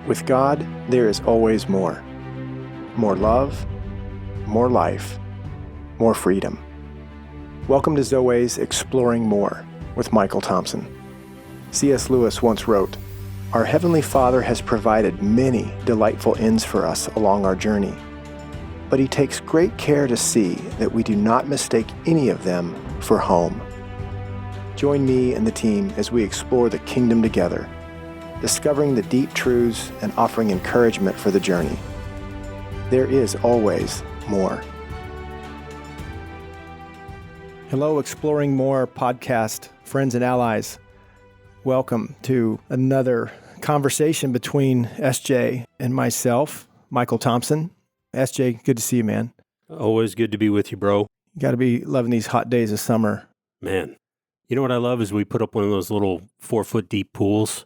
With God, there is always more. More love, more life, more freedom. Welcome to Zoe's Exploring More with Michael Thompson. C.S. Lewis once wrote, "Our Heavenly Father has provided many delightful inns for us along our journey, but He takes great care to see that we do not mistake any of them for home." Join me and the team as we explore the kingdom together, discovering the deep truths and offering encouragement for the journey. There is always more. Hello, Exploring More podcast friends and allies. Welcome to another conversation between SJ and myself, Michael Thompson. SJ, good to see you, man. Always good to be with you, bro. You got to be loving these hot days of summer. Man, you know what I love is we put up one of those little 4-foot deep pools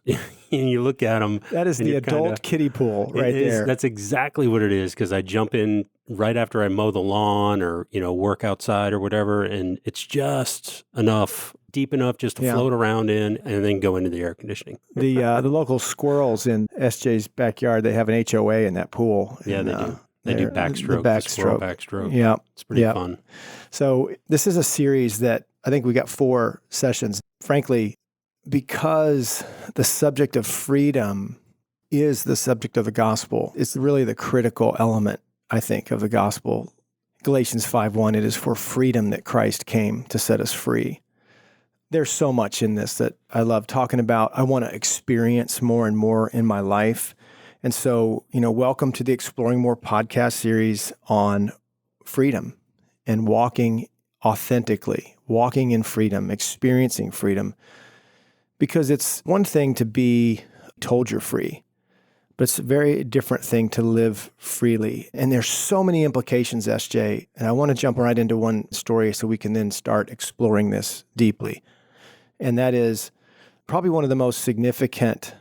and you look at them. That is the adult kiddie pool right there. That's exactly what it is, because I jump in right after I mow the lawn or, work outside or whatever, and it's just deep enough just to float around in and then go into the air conditioning. The local squirrels in SJ's backyard, they have an HOA in that pool. Yeah, and, they do. They do backstroke. The squirrel backstroke. Yeah. It's pretty fun. So this is a series that I think we got 4 sessions. Frankly, because the subject of freedom is the subject of the gospel, it's really the critical element, I think, of the gospel. Galatians 5:1, it is for freedom that Christ came to set us free. There's so much in this that I love talking about. I want to experience more and more in my life. And so, welcome to the Exploring More podcast series on freedom and walking authentically, walking in freedom, experiencing freedom. Because it's one thing to be told you're free, but it's a very different thing to live freely. And there's so many implications, SJ, and I want to jump right into one story so we can then start exploring this deeply. And that is probably one of the most significant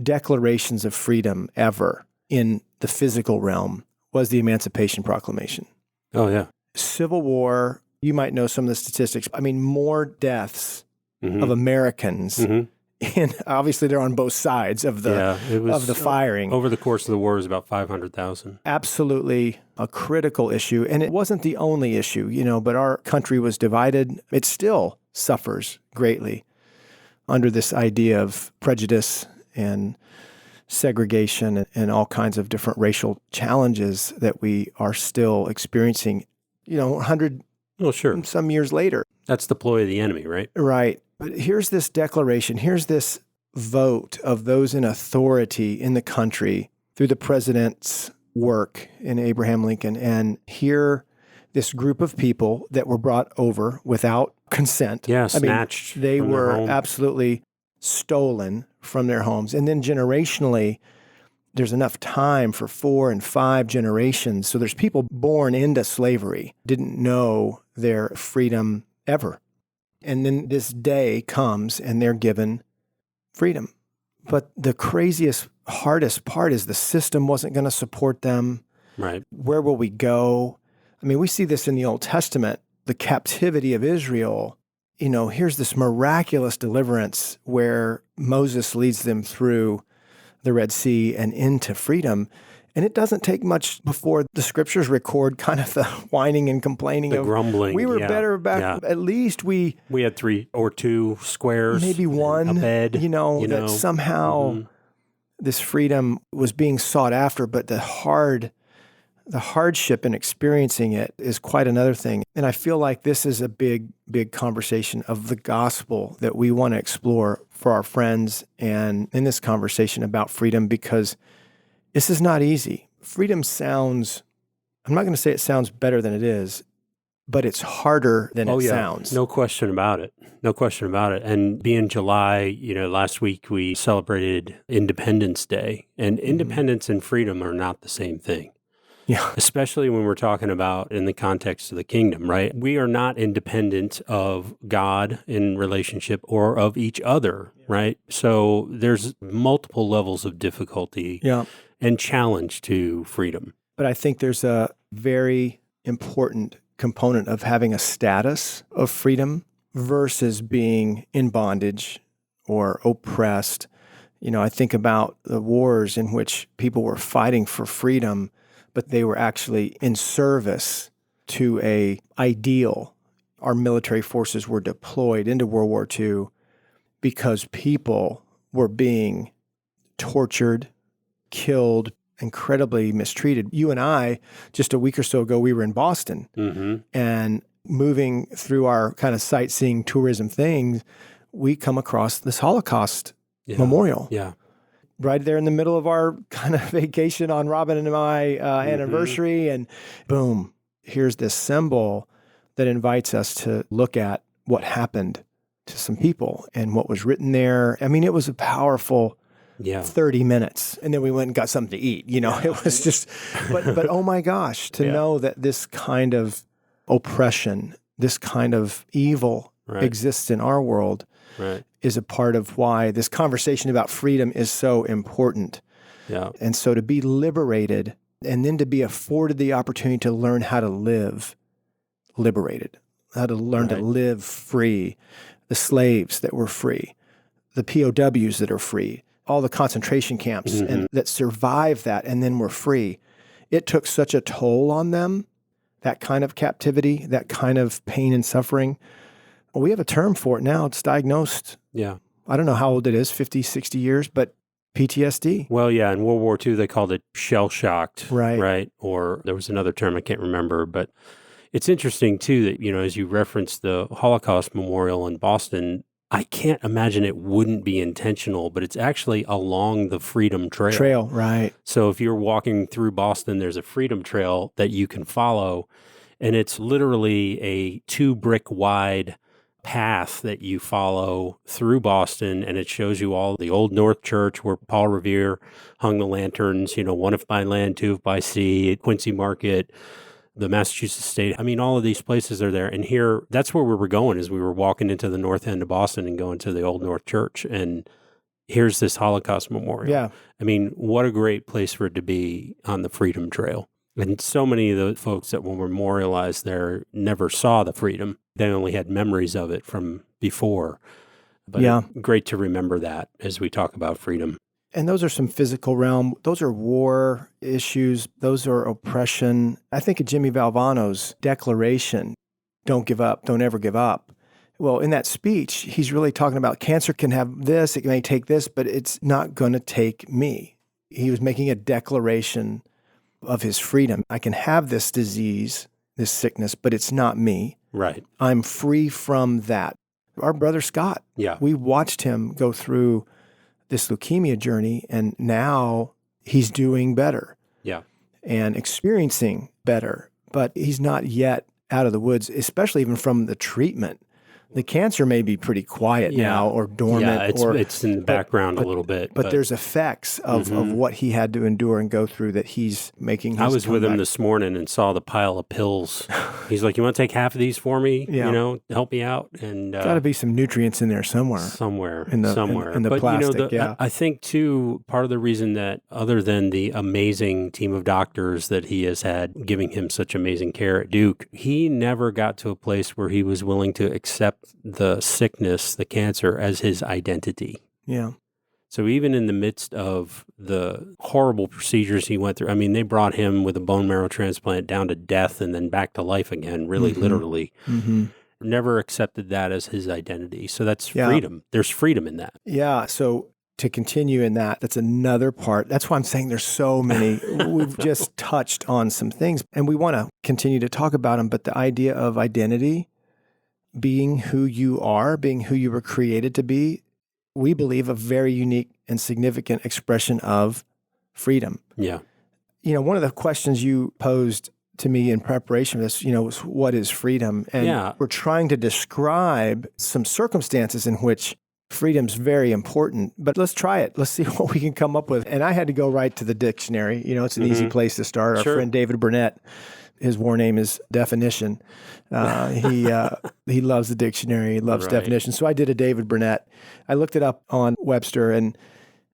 declarations of freedom ever in the physical realm was the Emancipation Proclamation. Oh, yeah. Civil War, you might know some of the statistics. I mean, more deaths of Americans, and obviously they're on both sides of the firing. Over the course of the war, it was about 500,000. Absolutely a critical issue. And it wasn't the only issue, but our country was divided. It still suffers greatly under this idea of prejudice and segregation and all kinds of different racial challenges that we are still experiencing, 100 some years later. That's the ploy of the enemy, right? Right. But here's this declaration, here's this vote of those in authority in the country through the president's work in Abraham Lincoln. And here, this group of people that were brought over without consent. Yeah, snatched. They were absolutely stolen from their homes. And then generationally, there's enough time for 4 and 5 generations. So there's people born into slavery, didn't know their freedom ever. And then this day comes and they're given freedom. But the craziest, hardest part is the system wasn't going to support them. Right. Where will we go? I mean, we see this in the Old Testament, the captivity of Israel. Here's this miraculous deliverance where Moses leads them through the Red Sea and into freedom. And it doesn't take much before the scriptures record kind of the whining and complaining, the grumbling. We were better back. Yeah. At least we had 3 or 2 squares, maybe one, a bed. That somehow this freedom was being sought after, but the hardship in experiencing it is quite another thing. And I feel like this is a big, big conversation of the gospel that we want to explore for our friends and in this conversation about freedom, because this is not easy. Freedom sounds, I'm not going to say it sounds better than it is, but it's harder than it sounds. No question about it. No question about it. And being July, last week we celebrated Independence Day, and independence and freedom are not the same thing. Yeah. Especially when we're talking about in the context of the kingdom, right? We are not independent of God in relationship or of each other, right? So there's multiple levels of difficulty and challenge to freedom. But I think there's a very important component of having a status of freedom versus being in bondage or oppressed I think about the wars in which people were fighting for freedom, but they were actually in service to a ideal. Our military forces were deployed into World War II because people were being tortured, killed, incredibly mistreated. You and I, just a week or so ago, we were in Boston, and moving through our kind of sightseeing tourism things, we come across this Holocaust memorial. Yeah. Right there in the middle of our kind of vacation on Robin and my anniversary, and boom, here's this symbol that invites us to look at what happened to some people and what was written there. I mean, it was a powerful 30 minutes. And then we went and got something to eat. It was just, but oh my gosh, to know that this kind of oppression, this kind of evil exists in our world is a part of why this conversation about freedom is so important. Yeah. And so to be liberated and then to be afforded the opportunity to learn how to live liberated, how to learn to live free, the slaves that were free, the POWs that are free, all the concentration camps and that survived that and then were free. It took such a toll on them, that kind of captivity, that kind of pain and suffering. Well, we have a term for it now. It's diagnosed. Yeah. I don't know how old it is, 50, 60 years, but PTSD. Well, yeah, in World War II, they called it shell-shocked, Right. right? Or there was another term I can't remember, but it's interesting, too, that, as you referenced the Holocaust Memorial in Boston, I can't imagine it wouldn't be intentional, but it's actually along the Freedom Trail. Right. So if you're walking through Boston, there's a Freedom Trail that you can follow, and it's literally a 2-brick wide path that you follow through Boston, and it shows you all the Old North Church where Paul Revere hung the lanterns, one if by land, two if by sea, at Quincy Market, the Massachusetts State. I mean, all of these places are there. And here, that's where we were going, is we were walking into the north end of Boston and going to the Old North Church. And here's this Holocaust Memorial. Yeah. I mean, what a great place for it to be on the Freedom Trail. And so many of the folks that were memorialized there never saw the freedom. They only had memories of it from before. But great to remember that as we talk about freedom. And those are some physical realm. Those are war issues. Those are oppression. I think of Jimmy Valvano's declaration, don't give up, don't ever give up. Well, in that speech, he's really talking about cancer can have this, it may take this, but it's not going to take me. He was making a declaration of his freedom. I can have this disease, this sickness, but it's not me. Right. I'm free from that. Our brother Scott, we watched him go through this leukemia journey, and now he's doing better. Yeah. And experiencing better, but he's not yet out of the woods, especially even from the treatment. The cancer may be pretty quiet now or dormant. Yeah, it's in the background a little bit. But there's effects of what he had to endure and go through that he's making his I was with him comeback. this morning and saw the pile of pills. He's like, you want to take half of these for me? Help me out? And Got to be some nutrients in there somewhere. Somewhere. In the plastic, I think, too, part of the reason that, other than the amazing team of doctors that he has had giving him such amazing care at Duke, he never got to a place where he was willing to accept the sickness, the cancer, as his identity. Yeah. So even in the midst of the horrible procedures he went through, I mean, they brought him with a bone marrow transplant down to death and then back to life again, really literally. Never accepted that as his identity. So that's freedom. There's freedom in that. Yeah. So to continue in that, that's another part. That's why I'm saying there's so many. We've just touched on some things, and we want to continue to talk about them. But the idea of identity, being who you are, being who you were created to be, we believe a very unique and significant expression of freedom. Yeah. One of the questions you posed to me in preparation for this, was what is freedom? And we're trying to describe some circumstances in which freedom's very important, but let's try it. Let's see what we can come up with. And I had to go right to the dictionary. It's an easy place to start. Our friend David Burnett, his war name is definition. He loves the dictionary. He loves definition. So I did a David Burnett. I looked it up on Webster, and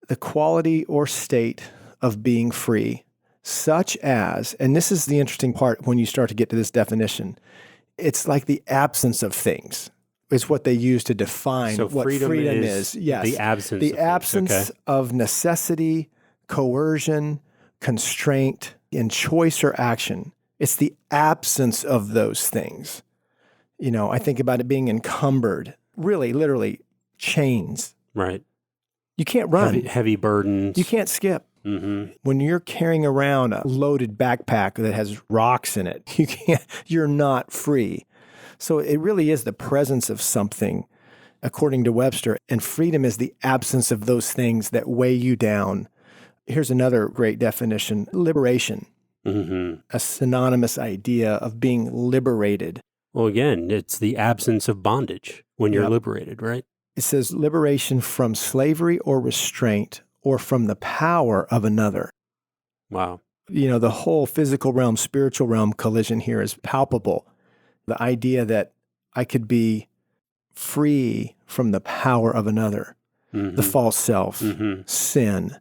the quality or state of being free, such as, and this is the interesting part when you start to get to this definition, it's like the absence of things. is what they use to define So what freedom is. Yes. the absence The of absence things. Okay. of necessity, coercion, constraint in choice or action. It's the absence of those things. I think about it being encumbered, really, literally chains. Right. You can't run. Heavy burdens. You can't skip. Mm-hmm. When you're carrying around a loaded backpack that has rocks in it, you're not free. So it really is the presence of something, according to Webster, and freedom is the absence of those things that weigh you down. Here's another great definition: liberation, a synonymous idea of being liberated. Well, again, it's the absence of bondage when you're liberated, right? It says liberation from slavery or restraint or from the power of another. Wow. The whole physical realm, spiritual realm collision here is palpable. The idea that I could be free from the power of another, the false self, sin,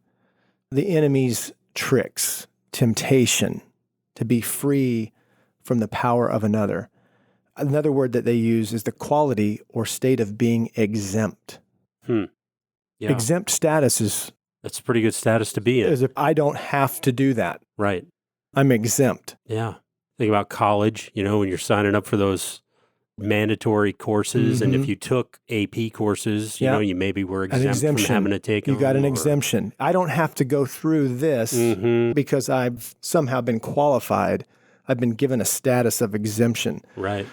the enemy's tricks, temptation, to be free from the power of another. Another word that they use is the quality or state of being exempt. Yeah. Exempt status That's a pretty good status to be in. is if I don't have to do that. Right. I'm exempt. Yeah. Think about college, when you're signing up for those mandatory courses. And if you took AP courses, you maybe were exempt from having to take them. You got an exemption. I don't have to go through this because I've somehow been qualified. I've been given a status of exemption. Right.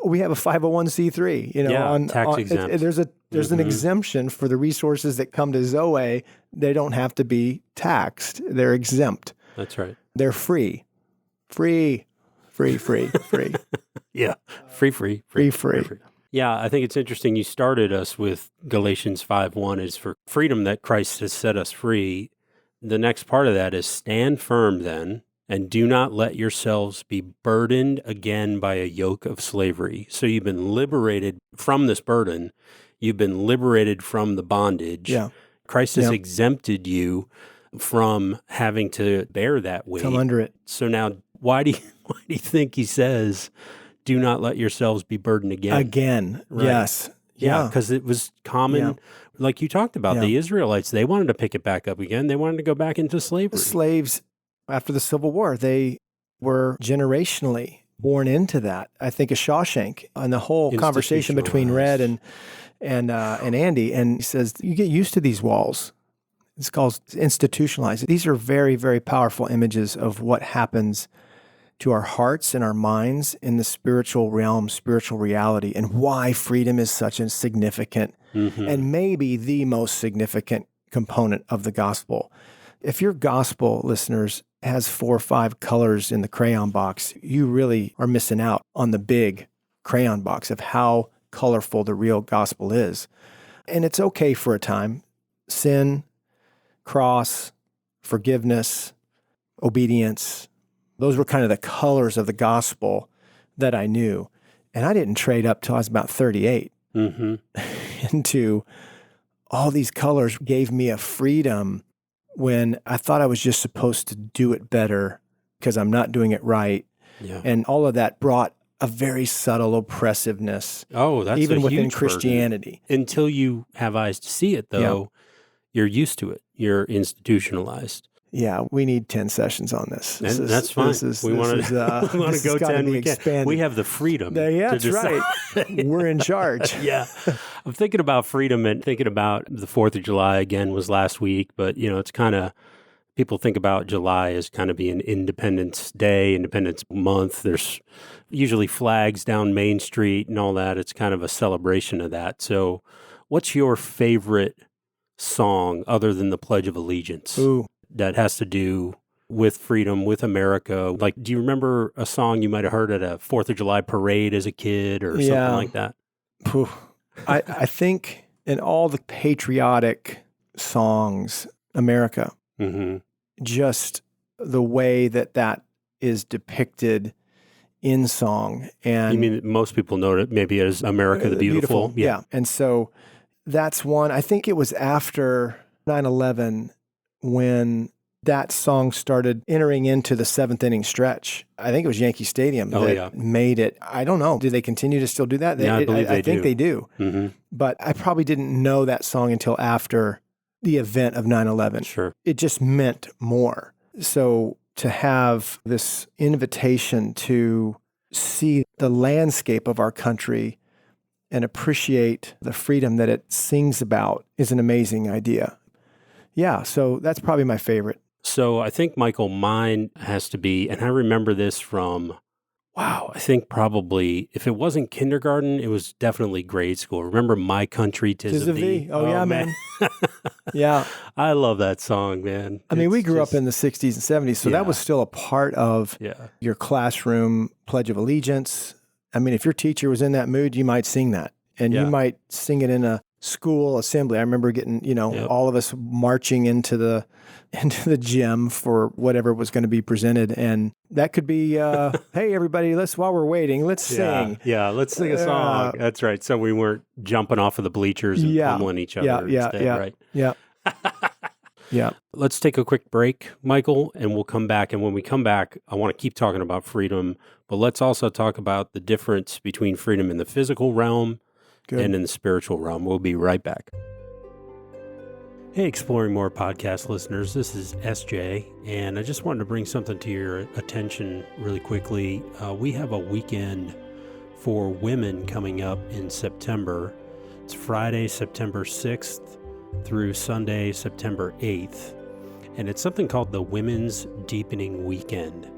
We have a 501c3. Tax exempt. There's an exemption for the resources that come to Zoe. They don't have to be taxed. They're exempt. That's right. They're free. Free. Yeah. Free. Yeah, I think it's interesting. You started us with Galatians 5:1 is for freedom that Christ has set us free. The next part of that is stand firm then, and do not let yourselves be burdened again by a yoke of slavery. So you've been liberated from this burden. You've been liberated from the bondage. Yeah. Christ has exempted you from having to bear that weight. Come under it. So now, why do you think he says, do not let yourselves be burdened again? Again, Right. yes. Yeah, because it was common, like you talked about, the Israelites, they wanted to pick it back up again. They wanted to go back into slavery. Slaves, after the Civil War, they were generationally born into that. I think of Shawshank and the whole conversation between Red and Andy, and he says, you get used to these walls. It's called institutionalized. These are very, very powerful images of what happens to our hearts and our minds in the spiritual realm, spiritual reality, and why freedom is such a significant and maybe the most significant component of the gospel. If your gospel, listeners, has 4 or 5 colors in the crayon box, you really are missing out on the big crayon box of how colorful the real gospel is. And it's okay for a time. Sin, cross, forgiveness, obedience, those were kind of the colors of the gospel that I knew. And I didn't trade up till I was about 38 into all these colors gave me a freedom when I thought I was just supposed to do it better because I'm not doing it right. Yeah. And all of that brought a very subtle oppressiveness. Oh, that's even a within huge Christianity. Burden. Until you have eyes to see it, though, you're used to it. You're institutionalized. Yeah, we need 10 sessions on this. That's fine. We want to go 10. We can. We have the freedom. That's right. We're in charge. Yeah. I'm thinking about freedom and thinking about the 4th of July again was last week, but it's kind of, people think about July as kind of being Independence Day, Independence Month. There's usually flags down Main Street and all that. It's kind of a celebration of that. So what's your favorite song other than the Pledge of Allegiance? Ooh. That has to do with freedom, with America? Like, do you remember a song you might have heard at a 4th of July parade as a kid or something like that? I think in all the patriotic songs, America, just the way that is depicted in song. And you mean most people know it maybe as America the Beautiful? Yeah. And so that's one. I think it was after 9/11 when that song started entering into the seventh inning stretch. I think it was Yankee Stadium that made it. I don't know. Do they continue to still do that? Yeah, I believe they do. I think they do. Mm-hmm. But I probably didn't know that song until after the event of 9/11. Sure. It just meant more. So to have this invitation to see the landscape of our country and appreciate the freedom that it sings about is an amazing idea. Yeah, so that's probably my favorite. So I think, Michael, mine has to be, and I remember this from, I think probably, if it wasn't kindergarten, it was definitely grade school. Remember My Country, 'Tis of Thee? Oh, yeah, man. Yeah. I love that song, man. I mean, we grew up in the 60s and 70s, so that was still a part of your classroom Pledge of Allegiance. I mean, if your teacher was in that mood, you might sing that. And you might sing it in a school assembly. I remember getting, all of us marching into the gym for whatever was going to be presented. And that could be, hey, everybody, while we're waiting, let's sing. Yeah, let's sing a song. That's right. So we weren't jumping off of the bleachers and pummeling each other instead, right? Yeah. Yeah. Let's take a quick break, Michael, and we'll come back. And when we come back, I want to keep talking about freedom, but let's also talk about the difference between freedom in the physical realm and in the spiritual realm. We'll be right back. Hey, Exploring More podcast listeners, this is SJ, and I just wanted to bring something to your attention really quickly. We have a weekend for women coming up in September. It's Friday, September 6th through Sunday, September 8th, and it's something called the Women's Deepening Weekend.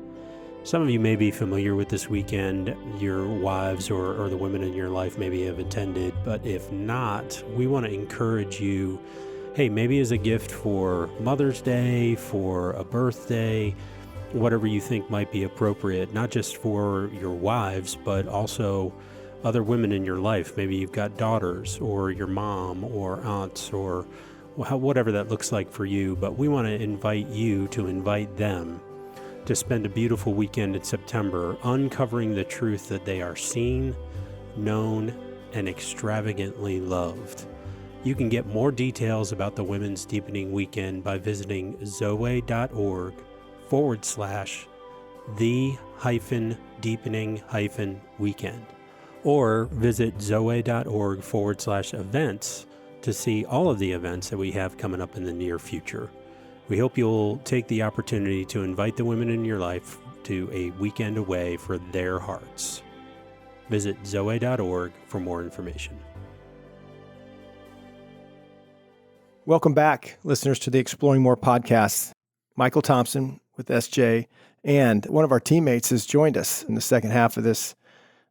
Some of you may be familiar with this weekend. Your wives or the women in your life maybe have attended, but if not, we want to encourage you, hey, maybe as a gift for Mother's Day, for a birthday, whatever you think might be appropriate, not just for your wives, but also other women in your life. Maybe you've got daughters or your mom or aunts or whatever that looks like for you, but we want to invite you to invite them to spend a beautiful weekend in September uncovering the truth that they are seen, known, and extravagantly loved. You can get more details about the Women's Deepening Weekend by visiting zoe.org/the-deepening-weekend or visit zoe.org/events to see all of the events that we have coming up in the near future. We hope you'll take the opportunity to invite the women in your life to a weekend away for their hearts. Visit zoe.org for more information. Welcome back, listeners, to the Exploring More podcast. Michael Thompson with SJ, and one of our teammates has joined us in the second half of this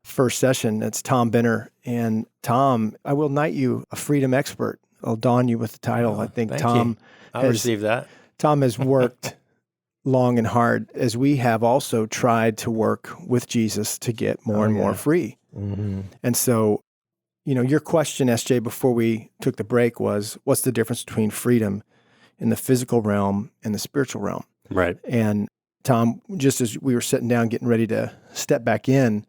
first session. It's Tom Benner. And Tom, I will knight you a freedom expert. I'll don you with the title. I think Tom I'll receive that. Tom has worked long and hard, as we have also tried to work with Jesus to get more and more free. Mm-hmm. And so, your question, SJ, before we took the break was, what's the difference between freedom in the physical realm and the spiritual realm? Right. And Tom, just as we were sitting down getting ready to step back in,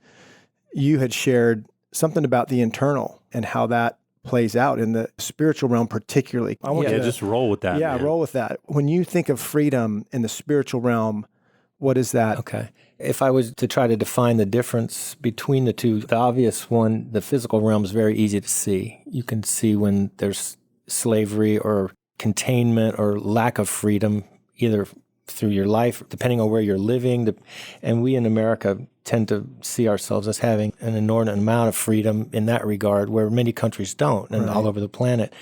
you had shared something about the internal and how that plays out in the spiritual realm particularly. I want you to just roll with that. Yeah, man. Roll with that. When you think of freedom in the spiritual realm, what is that? Okay. If I was to try to define the difference between the two, the obvious one, the physical realm is very easy to see. You can see when there's slavery or containment or lack of freedom, either through your life, depending on where you're living. And we in America tend to see ourselves as having an inordinate amount of freedom in that regard, where many countries don't, and all over the planet.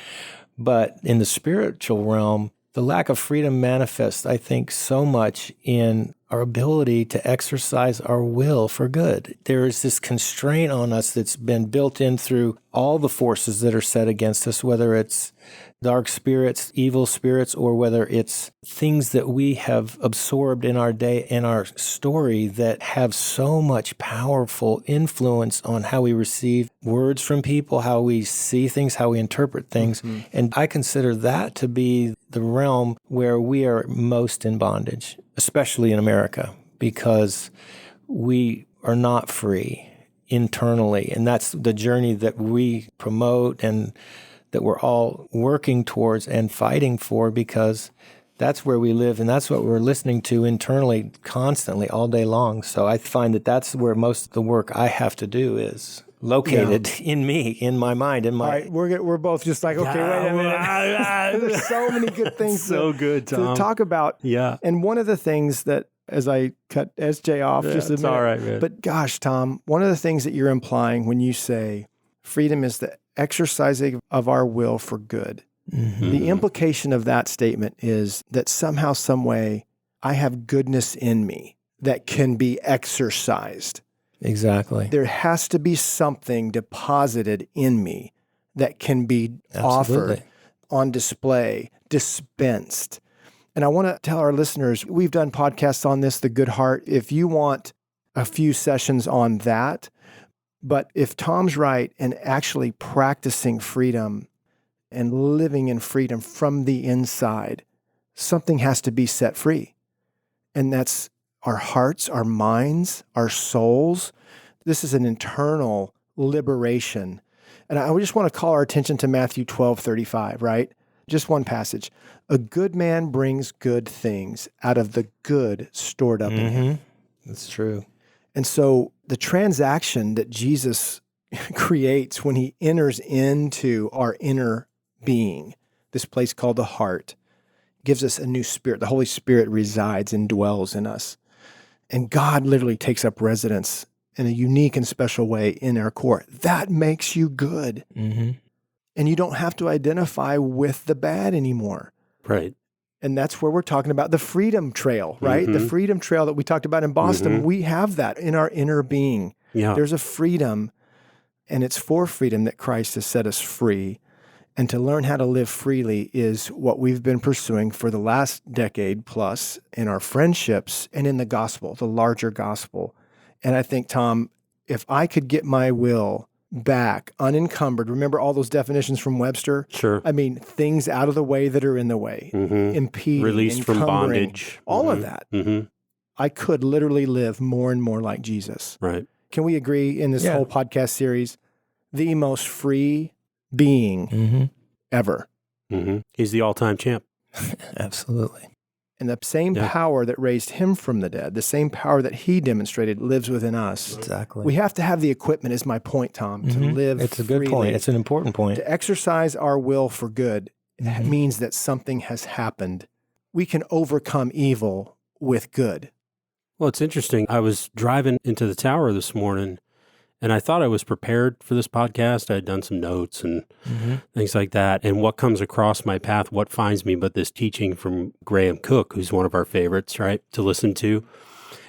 But in the spiritual realm, the lack of freedom manifests, I think, so much in our ability to exercise our will for good. There is this constraint on us that's been built in through all the forces that are set against us, whether it's dark spirits, evil spirits, or whether it's things that we have absorbed in our day, in our story, that have so much powerful influence on how we receive words from people, how we see things, how we interpret things. Mm-hmm. And I consider that to be the realm where we are most in bondage, especially in America, because we are not free internally. And that's the journey that we promote and that we're all working towards and fighting for, because That's where we live, and that's what we're listening to internally constantly all day long. So I find that that's where most of the work I have to do is located in me, in my mind, in my... All right, we're both just like, okay, wait a minute. There's so many good things so good, Tom. to talk about. Yeah. And one of the things that, as I cut SJ off just a minute, all right, man. But gosh, Tom, one of the things that you're implying when you say freedom is the exercising of our will for good. Mm-hmm. The implication of that statement is that somehow, some way, I have goodness in me that can be exercised. Exactly. There has to be something deposited in me that can be Absolutely. offered, on display, dispensed. And I want to tell our listeners, we've done podcasts on this, the good heart. If you want a few sessions on that, but if Tom's right and actually practicing freedom and living in freedom from the inside, something has to be set free. And that's our hearts, our minds, our souls. This is an internal liberation. And I just want to call our attention to Matthew 12:35, right? Just one passage. A good man brings good things out of the good stored up in him. That's true. And so the transaction that Jesus creates when he enters into our inner being, this place called the heart, gives us a new spirit. The Holy Spirit resides and dwells in us. And God literally takes up residence in a unique and special way in our core. That makes you good. Mm-hmm. And you don't have to identify with the bad anymore. Right. And that's where we're talking about the freedom trail, right? Mm-hmm. The freedom trail that we talked about in Boston. We have that in our inner being. Yeah. There's a freedom, and it's for freedom that Christ has set us free. And to learn how to live freely is what we've been pursuing for the last decade plus in our friendships and in the gospel, the larger gospel. And I think, Tom, if I could get my will back unencumbered, remember all those definitions from Webster? Sure. I mean, things out of the way that are in the way, impeding, Released from encumbering, bondage. all of that. I could literally live more and more like Jesus. Right. Can we agree in this whole podcast series, the most free being ever? He's the all-time champ. Absolutely. And the same power that raised him from the dead, the same power that he demonstrated lives within us. Exactly. We have to have the equipment, is my point, Tom, to live It's a good freely. point. It's an important point. To exercise our will for good means that something has happened. We can overcome evil with good. Well, it's interesting. I was driving into the tower this morning, and I thought I was prepared for this podcast. I had done some notes and things like that. And what comes across my path, what finds me but this teaching from Graham Cook, who's one of our favorites, right, to listen to.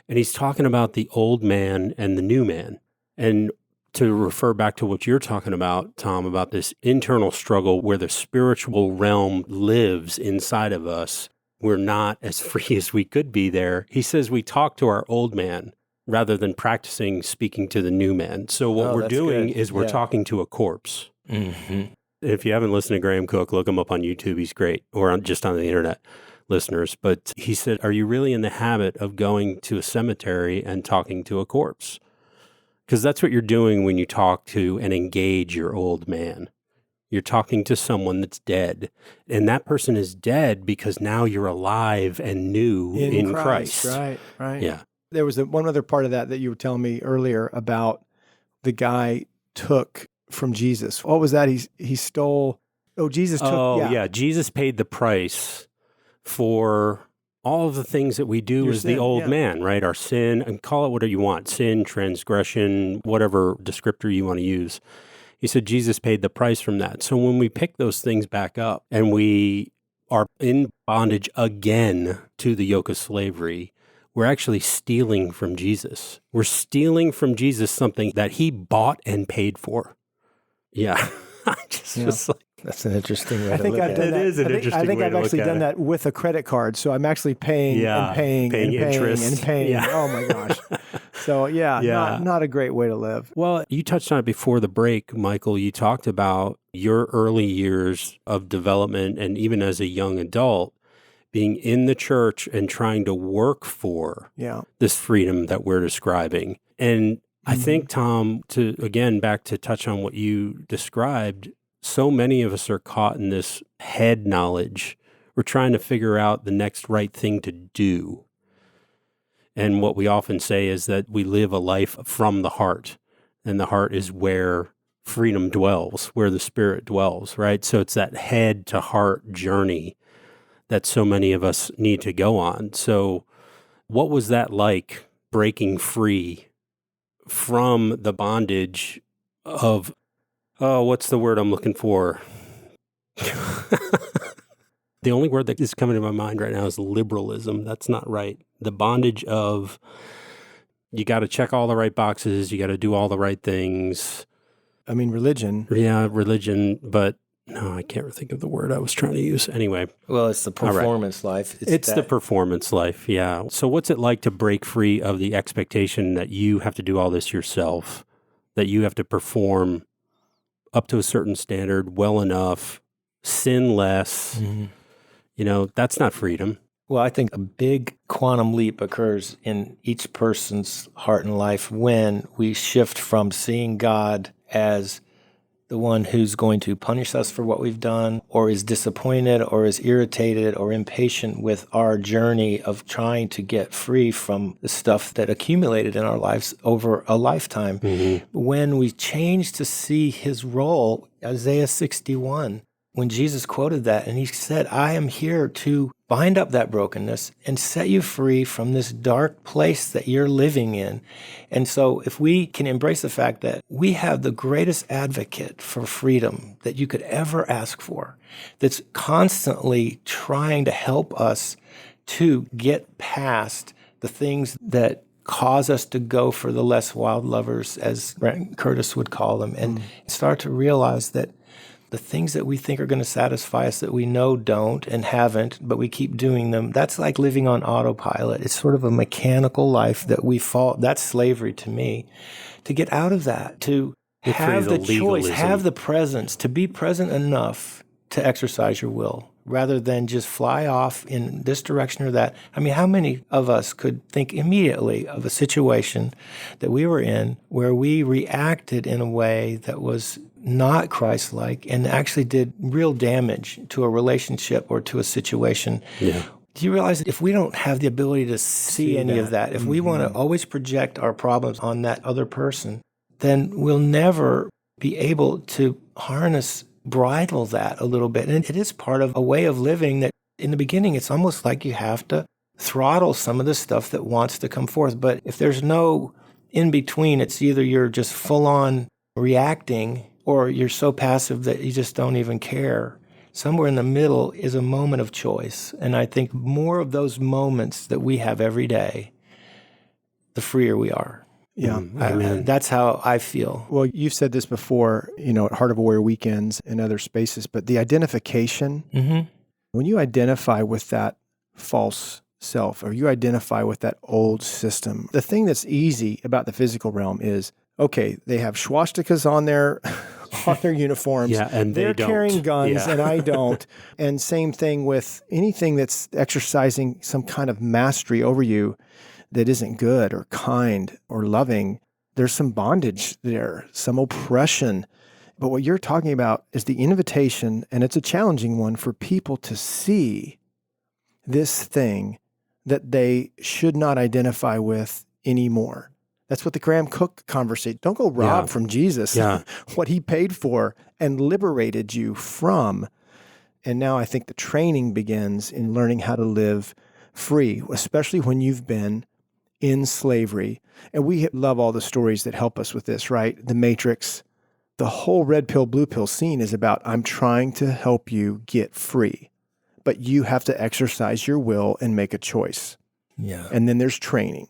And he's talking about the old man and the new man. And to refer back to what you're talking about, Tom, about this internal struggle where the spiritual realm lives inside of us, we're not as free as we could be there. He says we talk to our old man rather than practicing speaking to the new man. So what we're doing is we're talking to a corpse. If you haven't listened to Graham Cook, look him up on YouTube. He's great, or just on the internet, listeners. But he said, are you really in the habit of going to a cemetery and talking to a corpse? Because that's what you're doing when you talk to and engage your old man. You're talking to someone that's dead. And that person is dead because now you're alive and new in Christ. Right. Yeah. There was one other part of that you were telling me earlier about the guy took from Jesus. What was that? He stole. Oh, Jesus took. Oh, yeah. Jesus paid the price for all of the things that we do as the old man, right? Our sin, and call it whatever you want, sin, transgression, whatever descriptor you want to use. He said Jesus paid the price from that. So when we pick those things back up and we are in bondage again to the yoke of slavery, we're actually stealing from Jesus. We're stealing from Jesus something that he bought and paid for. Yeah. Just like, that's an interesting way I to think look I've at done it. that. It is an interesting way to look at it. I think I've actually done that with a credit card. So I'm actually paying and paying and interest. paying and paying. Yeah. Oh my gosh. So not a great way to live. Well, you touched on it before the break, Michael. You talked about your early years of development and even as a young adult being in the church and trying to work for this freedom that we're describing. And I think, Tom, back to touch on what you described, so many of us are caught in this head knowledge We're trying to figure out the next right thing to do. And what we often say is that we live a life from the heart, and the heart is where freedom dwells, where the Spirit dwells, right? So it's that head to heart journey that so many of us need to go on. So what was that like, breaking free from the bondage of, what's the word I'm looking for? The only word that is coming to my mind right now is liberalism. That's not right. The bondage of, you got to check all the right boxes, you got to do all the right things. I mean, religion. Yeah, religion, but no, I can't think of the word I was trying to use. Anyway. Well, it's the performance life. It's the performance life, yeah. So what's it like to break free of the expectation that you have to do all this yourself, that you have to perform up to a certain standard well enough, sin less? That's not freedom. Well, I think a big quantum leap occurs in each person's heart and life when we shift from seeing God as the one who's going to punish us for what we've done, or is disappointed, or is irritated, or impatient with our journey of trying to get free from the stuff that accumulated in our lives over a lifetime. When we change to see his role, Isaiah 61, when Jesus quoted that, and he said, I am here to bind up that brokenness and set you free from this dark place that you're living in. And so if we can embrace the fact that we have the greatest advocate for freedom that you could ever ask for, that's constantly trying to help us to get past the things that cause us to go for the less wild lovers, as Grant Curtis would call them, and start to realize that the things that we think are going to satisfy us that we know don't and haven't, but we keep doing them, that's like living on autopilot. It's sort of a mechanical life that we fall. That's slavery to me. To get out of that, to have the choice, have the presence, to be present enough to exercise your will, rather than just fly off in this direction or that. I mean, how many of us could think immediately of a situation that we were in where we reacted in a way that was not Christ-like and actually did real damage to a relationship or to a situation? Yeah. Do you realize that if we don't have the ability to see any of that, if we want to always project our problems on that other person, then we'll never be able to bridle that a little bit. And it is part of a way of living that in the beginning, it's almost like you have to throttle some of the stuff that wants to come forth. But if there's no in between, it's either you're just full on reacting or you're so passive that you just don't even care. Somewhere in the middle is a moment of choice. And I think more of those moments that we have every day, the freer we are. Yeah. That's how I feel. Well, you've said this before, at Heart of a Warrior weekends and other spaces, but the identification, when you identify with that false self or you identify with that old system, the thing that's easy about the physical realm is, okay, they have swastikas on their uniforms. Yeah, and they're don't. carrying guns, Yeah. and I don't. And same thing with anything that's exercising some kind of mastery over you that isn't good or kind or loving. There's some bondage there, some oppression. But what you're talking about is the invitation, and it's a challenging one for people to see this thing that they should not identify with anymore. That's what the Graham Cook conversation. Don't go rob from Jesus what he paid for and liberated you from. And now I think the training begins in learning how to live free, especially when you've been in slavery. And we love all the stories that help us with this, right? The Matrix, the whole red pill, blue pill scene is about, I'm trying to help you get free, but you have to exercise your will and make a choice. Yeah. And then there's training.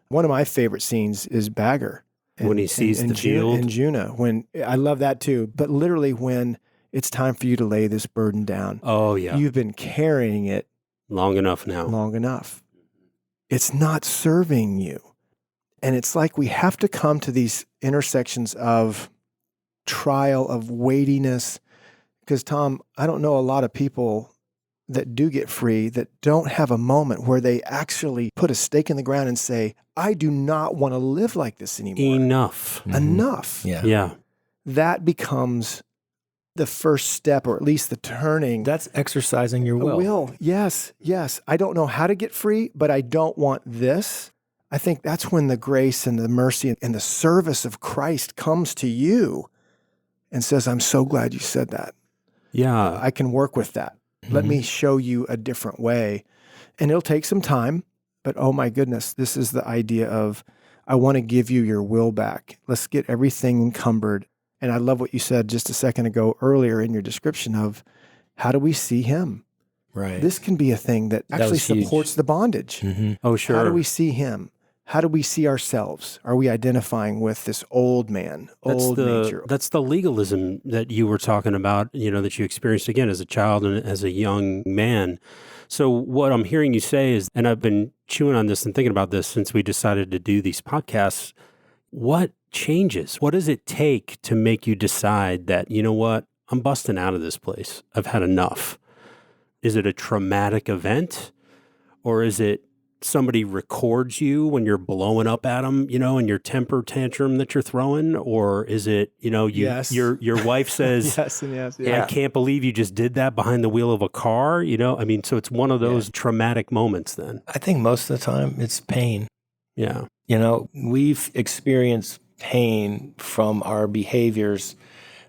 One of my favorite scenes is Bagger. When he sees the field. And Juna. I love that too. But literally when it's time for you to lay this burden down. Oh, yeah. You've been carrying it. Long enough now. Long enough. It's not serving you. And it's like we have to come to these intersections of trial, of weightiness. Because, Tom, I don't know a lot of people that do get free that don't have a moment where they actually put a stake in the ground and say, I do not want to live like this anymore. Enough. Enough. Yeah. Yeah. That becomes the first step, or at least the turning. That's exercising your will. Yes. I don't know how to get free, but I don't want this. I think that's when the grace and the mercy and the service of Christ comes to you and says, I'm so glad you said that. Yeah. I can work with that. Let me show you a different way. And it'll take some time, but oh my goodness, this is the idea of, I want to give you your will back. Let's get everything encumbered. And I love what you said just a second ago earlier in your description of, how do we see him? Right. This can be a thing that actually supports the bondage. Oh, sure. How do we see him? How do we see ourselves? Are we identifying with this old man, old nature? That's the legalism that you were talking about, that you experienced again as a child and as a young man. So what I'm hearing you say is, and I've been chewing on this and thinking about this since we decided to do these podcasts, what changes? What does it take to make you decide that, you know what, I'm busting out of this place. I've had enough. Is it a traumatic event, or is it somebody records you when you're blowing up at them, in your temper tantrum that you're throwing? Or is it, Yes. your wife says, Yes and yes. Yeah. I can't believe you just did that behind the wheel of a car, so it's one of those traumatic moments then. I think most of the time it's pain. Yeah. We've experienced pain from our behaviors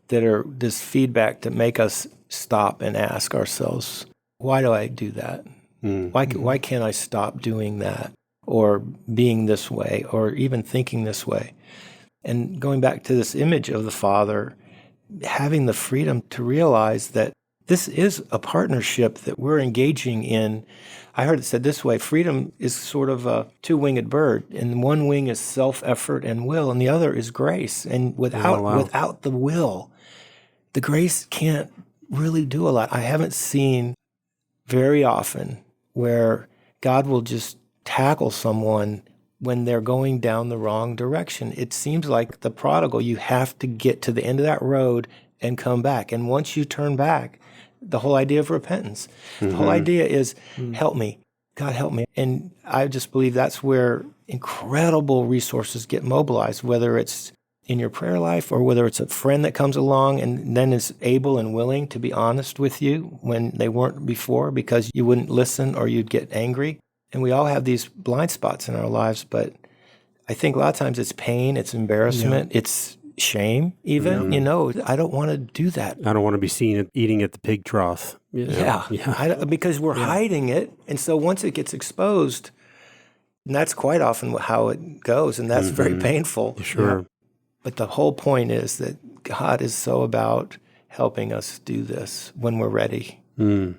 that are this feedback to make us stop and ask ourselves, why do I do that? Why can't I stop doing that, or being this way, or even thinking this way? And going back to this image of the Father, having the freedom to realize that this is a partnership that we're engaging in. I heard it said this way: freedom is sort of a two-winged bird, and one wing is self-effort and will, and the other is grace. And without the will, the grace can't really do a lot. I haven't seen very often where God will just tackle someone when they're going down the wrong direction. It seems like the prodigal, you have to get to the end of that road and come back. And once you turn back, the whole idea of repentance, the whole idea is, help me, God help me. And I just believe that's where incredible resources get mobilized, whether it's in your prayer life or whether it's a friend that comes along and then is able and willing to be honest with you when they weren't before because you wouldn't listen or you'd get angry. And we all have these blind spots in our lives, but I think a lot of times it's pain, it's embarrassment, it's shame even. I don't want to do that. I don't want to be seen eating at the pig trough. Because we're hiding it. And so once it gets exposed, and that's quite often how it goes, and that's very painful. Sure. But the whole point is that God is so about helping us do this when we're ready. So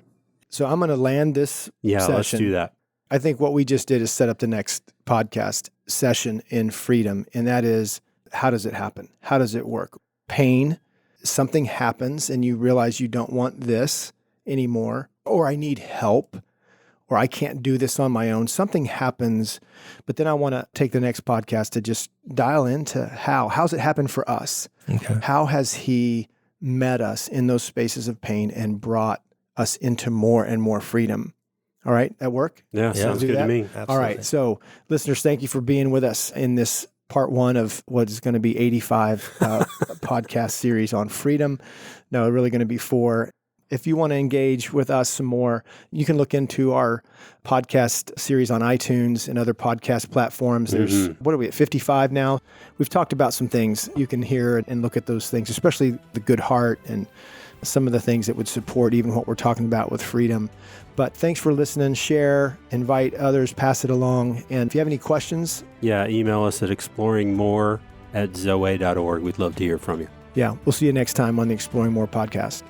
I'm going to land this session. Let's do that. I think what we just did is set up the next podcast session in freedom, and that is, how does it happen? How does it work? Pain, something happens and you realize you don't want this anymore, or I need help, or I can't do this on my own. Something happens, but then I want to take the next podcast to just dial into how's it happened for us? Okay. How has he met us in those spaces of pain and brought us into more and more freedom? All right, that work? Yeah, sounds good to me. Absolutely. All right, so listeners, thank you for being with us in this part one of what is going to be 85 podcast series on freedom. No, really going to be 4. If you want to engage with us some more, you can look into our podcast series on iTunes and other podcast platforms. There's, what are we at, 55 now? We've talked about some things. You can hear and look at those things, especially the good heart and some of the things that would support even what we're talking about with freedom. But thanks for listening. Share, invite others, pass it along. And if you have any questions, email us at exploringmore@zoe.org. We'd love to hear from you. Yeah, we'll see you next time on the Exploring More podcast.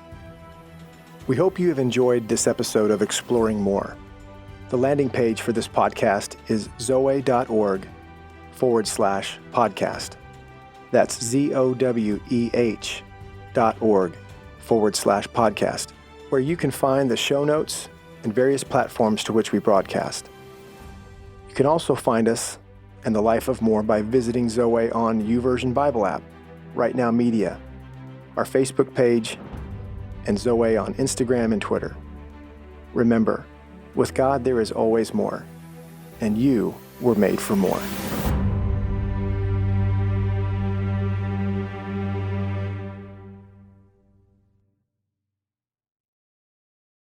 We hope you have enjoyed this episode of Exploring More. The landing page for this podcast is zoe.org/podcast. That's ZOWEH.org/podcast, where you can find the show notes and various platforms to which we broadcast. You can also find us and the Life of More by visiting Zoe on YouVersion Bible app, Right Now Media, our Facebook page, and Zoe on Instagram and Twitter. Remember, with God there is always more, and you were made for more.